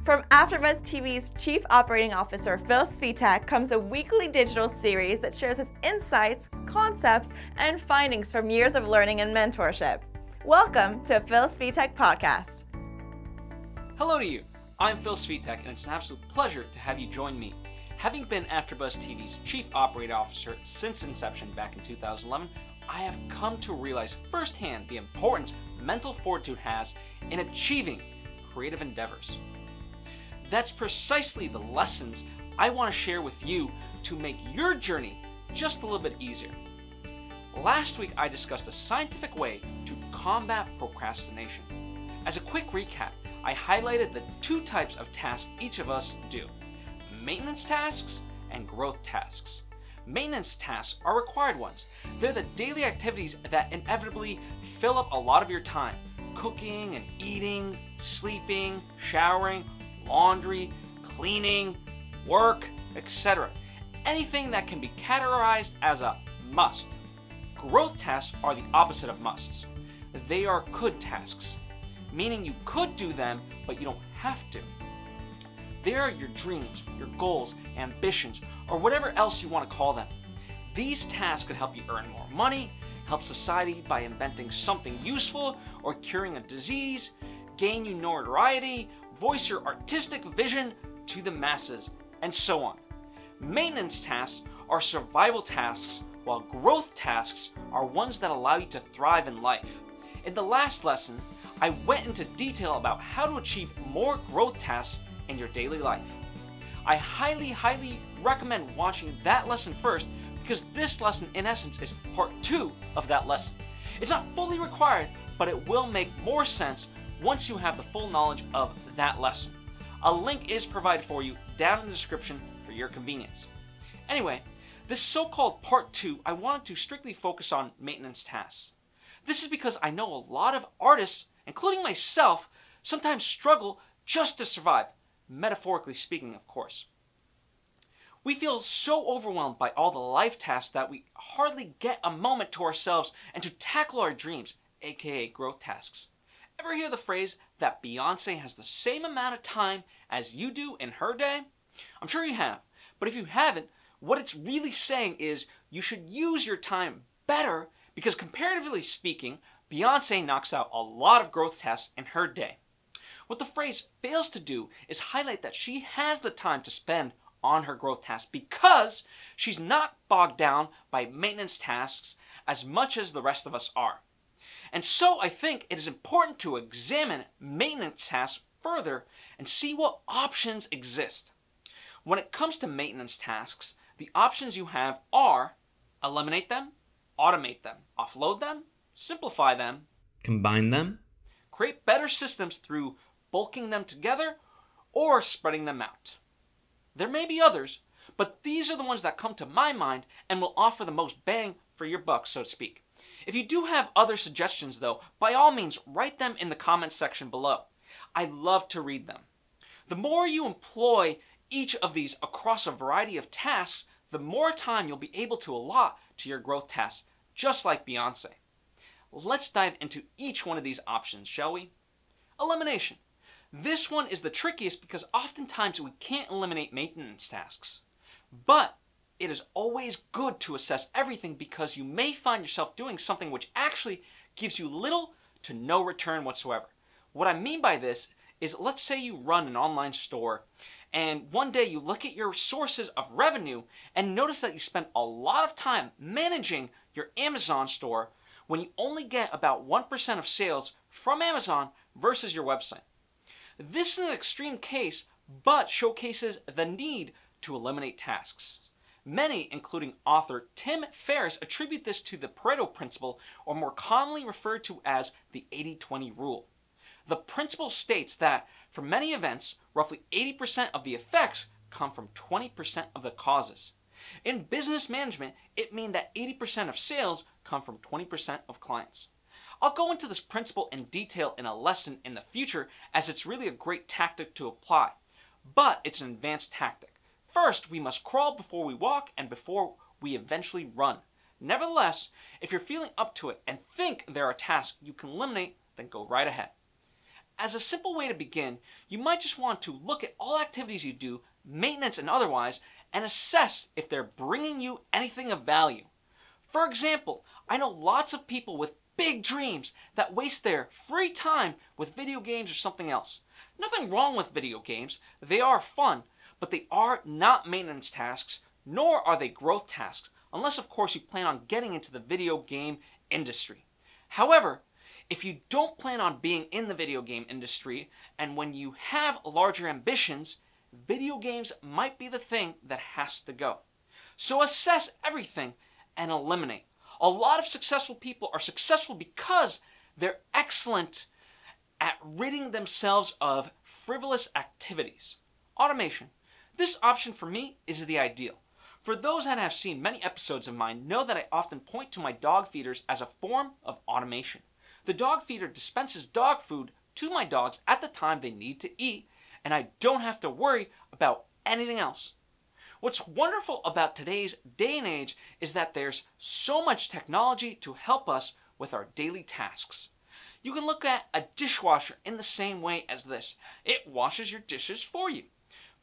From AfterBuzz TV's Chief Operating Officer Phil Svitek comes a weekly digital series that shares his insights, concepts, and findings from years of learning and mentorship. Welcome to Phil Svitek Podcast. Hello to you. I'm Phil Svitek, and it's an absolute pleasure to have you join me. Having been AfterBuzz TV's Chief Operating Officer since inception back in 2011, I have come to realize firsthand the importance mental fortitude has in achieving creative endeavors. That's precisely the lessons I want to share with you to make your journey just a little bit easier. Last week I discussed a scientific way to combat procrastination. As a quick recap, I highlighted the two types of tasks each of us do: maintenance tasks and growth tasks. Maintenance tasks are required ones. They're the daily activities that inevitably fill up a lot of your time. Cooking and eating, sleeping, showering, laundry, cleaning, work, etc. Anything that can be categorized as a must. Growth tasks are the opposite of musts. They are could tasks, meaning you could do them, but you don't have to. They are your dreams, your goals, ambitions, or whatever else you want to call them. These tasks could help you earn more money, help society by inventing something useful or curing a disease, gain you notoriety, voice your artistic vision to the masses, and so on. Maintenance tasks are survival tasks, while growth tasks are ones that allow you to thrive in life. In the last lesson, I went into detail about how to achieve more growth tasks in your daily life. I highly recommend watching that lesson first, because this lesson in essence is part 2 of that lesson. It's not fully required, but it will make more sense once you have the full knowledge of that lesson. A link is provided for you down in the description for your convenience. Anyway, this so-called part 2, I wanted to strictly focus on maintenance tasks. This is because I know a lot of artists, including myself, sometimes struggle just to survive, metaphorically speaking, of course. We feel so overwhelmed by all the life tasks that we hardly get a moment to ourselves and to tackle our dreams, aka growth tasks. Ever hear the phrase that Beyonce has the same amount of time as you do in her day? I'm sure you have, but if you haven't, what it's really saying is you should use your time better, because comparatively speaking, Beyonce knocks out a lot of growth tasks in her day. What the phrase fails to do is highlight that she has the time to spend on her growth tasks because she's not bogged down by maintenance tasks as much as the rest of us are. And so I think it is important to examine maintenance tasks further and see what options exist. When it comes to maintenance tasks, the options you have are eliminate them, automate them, offload them, simplify them, combine them, create better systems through bulking them together, or spreading them out. There may be others, but these are the ones that come to my mind and will offer the most bang for your buck, so to speak. If you do have other suggestions though, by all means write them in the comments section below. I love to read them. The more you employ each of these across a variety of tasks, the more time you'll be able to allot to your growth tasks, just like Beyonce. Let's dive into each one of these options, shall we? Elimination. This one is the trickiest because oftentimes we can't eliminate maintenance tasks. But it is always good to assess everything, because you may find yourself doing something which actually gives you little to no return whatsoever. What I mean by this is, let's say you run an online store and one day you look at your sources of revenue and notice that you spend a lot of time managing your Amazon store when you only get about 1% of sales from Amazon versus your website. This is an extreme case, but showcases the need to eliminate tasks. Many, including author Tim Ferriss, attribute this to the Pareto principle, or more commonly referred to as the 80-20 rule. The principle states that for many events, roughly 80% of the effects come from 20% of the causes. In business management, it means that 80% of sales come from 20% of clients. I'll go into this principle in detail in a lesson in the future, as it's really a great tactic to apply. But it's an advanced tactic. First, we must crawl before we walk and before we eventually run. Nevertheless, if you're feeling up to it and think there are tasks you can eliminate, then go right ahead. as a simple way to begin, you might just want to look at all activities you do, maintenance and otherwise, and assess if they're bringing you anything of value. For example, I know lots of people with big dreams that waste their free time with video games or something else. Nothing wrong with video games, they are fun, but they are not maintenance tasks, nor are they growth tasks, unless of course you plan on getting into the video game industry. However, if you don't plan on being in the video game industry, and when you have larger ambitions, video games might be the thing that has to go. So assess everything and eliminate. A lot of successful people are successful because they're excellent at ridding themselves of frivolous activities. Automation. This option for me is the ideal. For those that have seen many episodes of mine know that I often point to my dog feeders as a form of automation. The dog feeder dispenses dog food to my dogs at the time they need to eat, and I don't have to worry about anything else. What's wonderful about today's day and age is that there's so much technology to help us with our daily tasks. You can look at a dishwasher in the same way as this. It washes your dishes for you.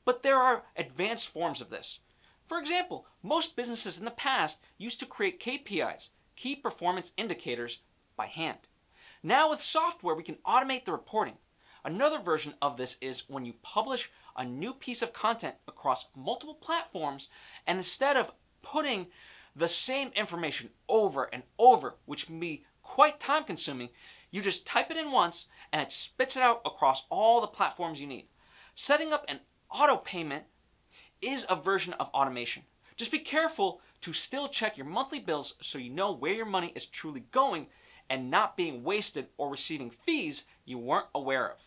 But there are advanced forms of this. For example, most businesses in the past used to create KPIs, key performance indicators, by hand. Now with software we can automate the reporting. Another version of this is when you publish a new piece of content across multiple platforms, and instead of putting the same information over and over, which can be quite time consuming, you just type it in once and it spits it out across all the platforms you need. Setting up an auto payment is a version of automation. Just be careful to still check your monthly bills so you know where your money is truly going and not being wasted or receiving fees you weren't aware of.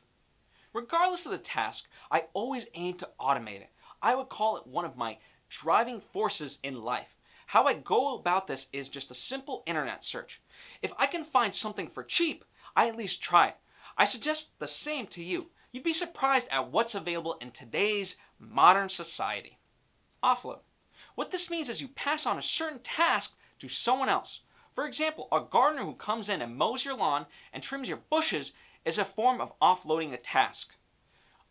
Regardless of the task, I always aim to automate it. I would call it one of my driving forces in life. How I go about this is just a simple internet search. If I can find something for cheap, I at least try it. I suggest the same to you. You'd be surprised at what's available in today's modern society. Offload. What this means is you pass on a certain task to someone else. For example, a gardener who comes in and mows your lawn and trims your bushes is a form of offloading a task.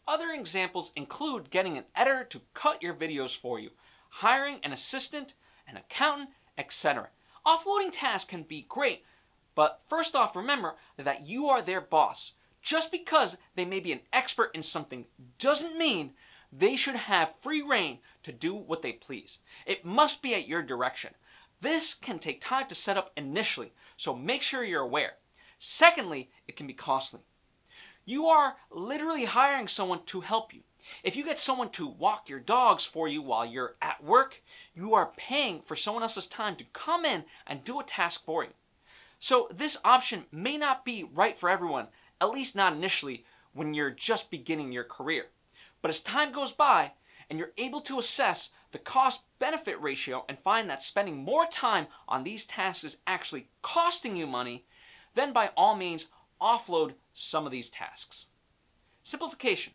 Other examples include getting an editor to cut your videos for you, hiring an assistant, an accountant, etc. Offloading tasks can be great, but first off remember that you are their boss. Just because they may be an expert in something doesn't mean they should have free reign to do what they please. It must be at your direction. This can take time to set up initially, so make sure you're aware. Secondly, it can be costly. You are literally hiring someone to help you. If you get someone to walk your dogs for you while you're at work, you are paying for someone else's time to come in and do a task for you. So this option may not be right for everyone, at least not initially when you're just beginning your career. But as time goes by and you're able to assess the cost-benefit ratio and find that spending more time on these tasks is actually costing you money, then by all means offload some of these tasks. Simplification.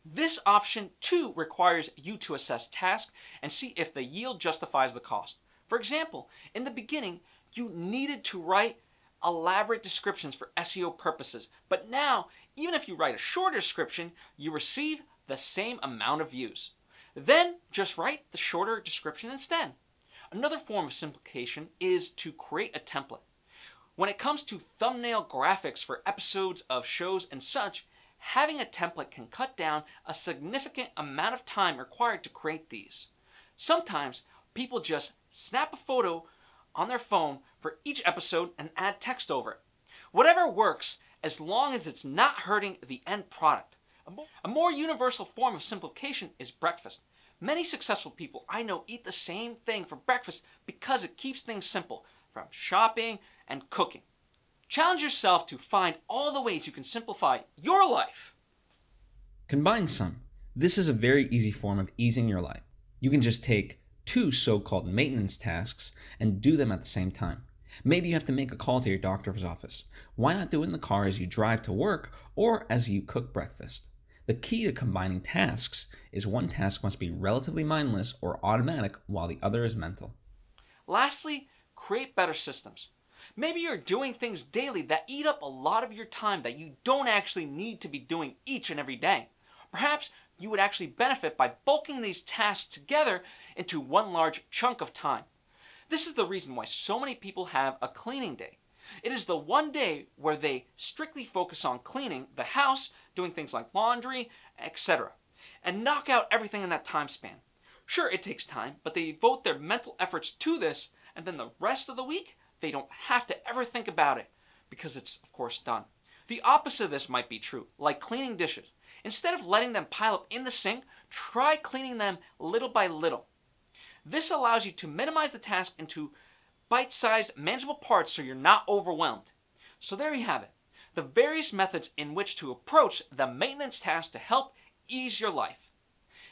This option too requires you to assess tasks and see if the yield justifies the cost. For example, in the beginning you needed to write elaborate descriptions for SEO purposes, but now even if you write a shorter description, you receive the same amount of views. Then just write the shorter description instead. Another form of simplification is to create a template. When it comes to thumbnail graphics for episodes of shows and such, having a template can cut down a significant amount of time required to create these. Sometimes people just snap a photo on their phone for each episode and add text over it. Whatever works, as long as it's not hurting the end product. A more universal form of simplification is breakfast. Many successful people I know eat the same thing for breakfast because it keeps things simple, from shopping and cooking. Challenge yourself to find all the ways you can simplify your life. Combine some. This is a very easy form of easing your life. You can just take two so-called maintenance tasks and do them at the same time. Maybe you have to make a call to your doctor's office. Why not do it in the car as you drive to work or as you cook breakfast? The key to combining tasks is one task must be relatively mindless or automatic while the other is mental. Lastly, create better systems. Maybe you're doing things daily that eat up a lot of your time that you don't actually need to be doing each and every day. Perhaps you would actually benefit by bulking these tasks together into one large chunk of time. This is the reason why so many people have a cleaning day. It is the one day where they strictly focus on cleaning the house, doing things like laundry, etc., and knock out everything in that time span. Sure, it takes time, but they devote their mental efforts to this, and then the rest of the week, they don't have to ever think about it, because it's, of course, done. The opposite of this might be true, like cleaning dishes. Instead of letting them pile up in the sink, try cleaning them little by little. This allows you to minimize the task into bite-sized, manageable parts so you're not overwhelmed. So there you have it, the various methods in which to approach the maintenance task to help ease your life.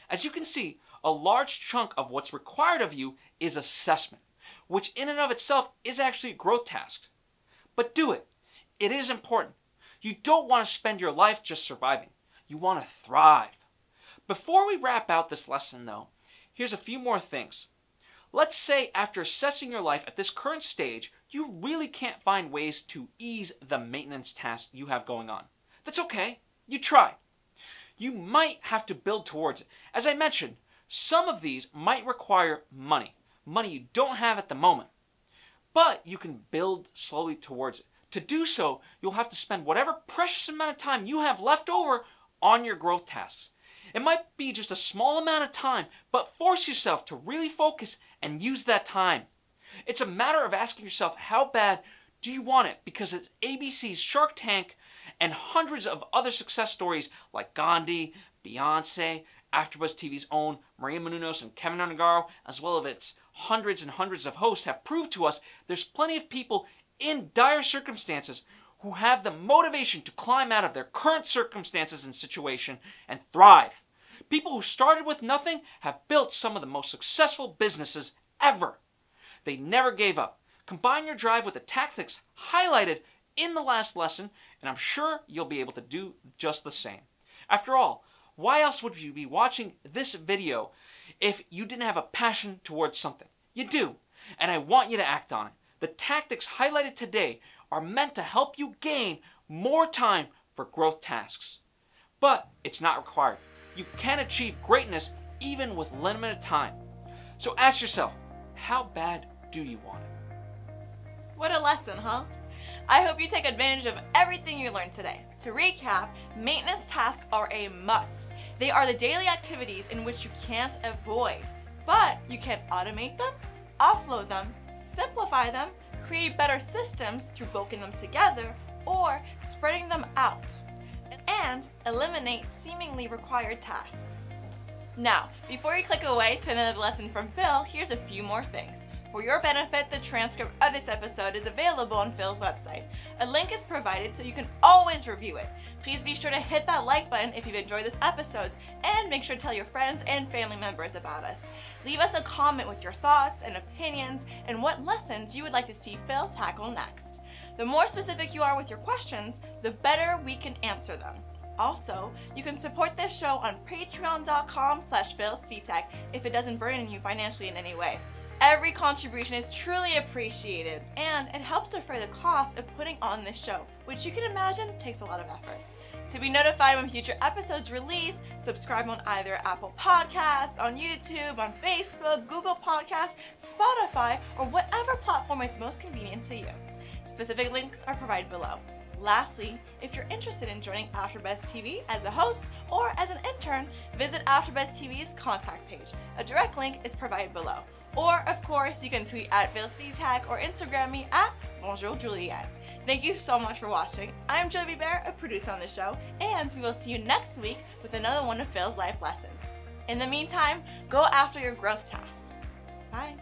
As you can see, a large chunk of what's required of you is assessment, which in and of itself is actually a growth task. But do it. It is important. You don't want to spend your life just surviving. You want to thrive. Before we wrap out this lesson though, here's a few more things. Let's say after assessing your life at this current stage, you really can't find ways to ease the maintenance task you have going on. That's okay. You try. You might have to build towards it. As I mentioned, some of these might require money you don't have at the moment. But you can build slowly towards it. To do so, you'll have to spend whatever precious amount of time you have left over on your growth tasks. It might be just a small amount of time, but force yourself to really focus and use that time. It's a matter of asking yourself, how bad do you want it? Because it's ABC's Shark Tank and hundreds of other success stories like Gandhi, Beyonce, AfterBuzz TV's own Maria Menounos and Kevin Undergaro, as well as its hundreds and hundreds of hosts have proved to us there's plenty of people in dire circumstances who have the motivation to climb out of their current circumstances and situation and thrive. People who started with nothing have built some of the most successful businesses ever. They never gave up. Combine your drive with the tactics highlighted in the last lesson, and I'm sure you'll be able to do just the same. After all, why else would you be watching this video if you didn't have a passion towards something? You do, and I want you to act on it. The tactics highlighted today are meant to help you gain more time for growth tasks. But it's not required. You can achieve greatness even with limited time. So ask yourself, how bad do you want it? What a lesson, huh? I hope you take advantage of everything you learned today. To recap, maintenance tasks are a must. They are the daily activities in which you can't avoid, but you can automate them, offload them, simplify them, create better systems through bulking them together or spreading them out, and eliminate seemingly required tasks. Now, before you click away to another lesson from Phil, here's a few more things. For your benefit, the transcript of this episode is available on Phil's website. A link is provided so you can always review it. Please be sure to hit that like button if you've enjoyed this episode, and make sure to tell your friends and family members about us. Leave us a comment with your thoughts and opinions and what lessons you would like to see Phil tackle next. The more specific you are with your questions, the better we can answer them. Also, you can support this show on patreon.com/PhilSpeedTech if it doesn't burden you financially in any way. Every contribution is truly appreciated, and it helps defray the cost of putting on this show, which you can imagine takes a lot of effort. To be notified when future episodes release, subscribe on either Apple Podcasts, on YouTube, on Facebook, Google Podcasts, Spotify, or whatever platform is most convenient to you. Specific links are provided below. Lastly, if you're interested in joining AfterBuzz TV as a host or as an intern, visit AfterBuzz TV's contact page. A direct link is provided below. Or, of course, you can tweet at PhilSpeedTech or Instagram me at BonjourJuliette. Thank you so much for watching. I'm Jovi Bear, a producer on the show, and we will see you next week with another one of Phil's life lessons. In the meantime, go after your growth tasks. Bye.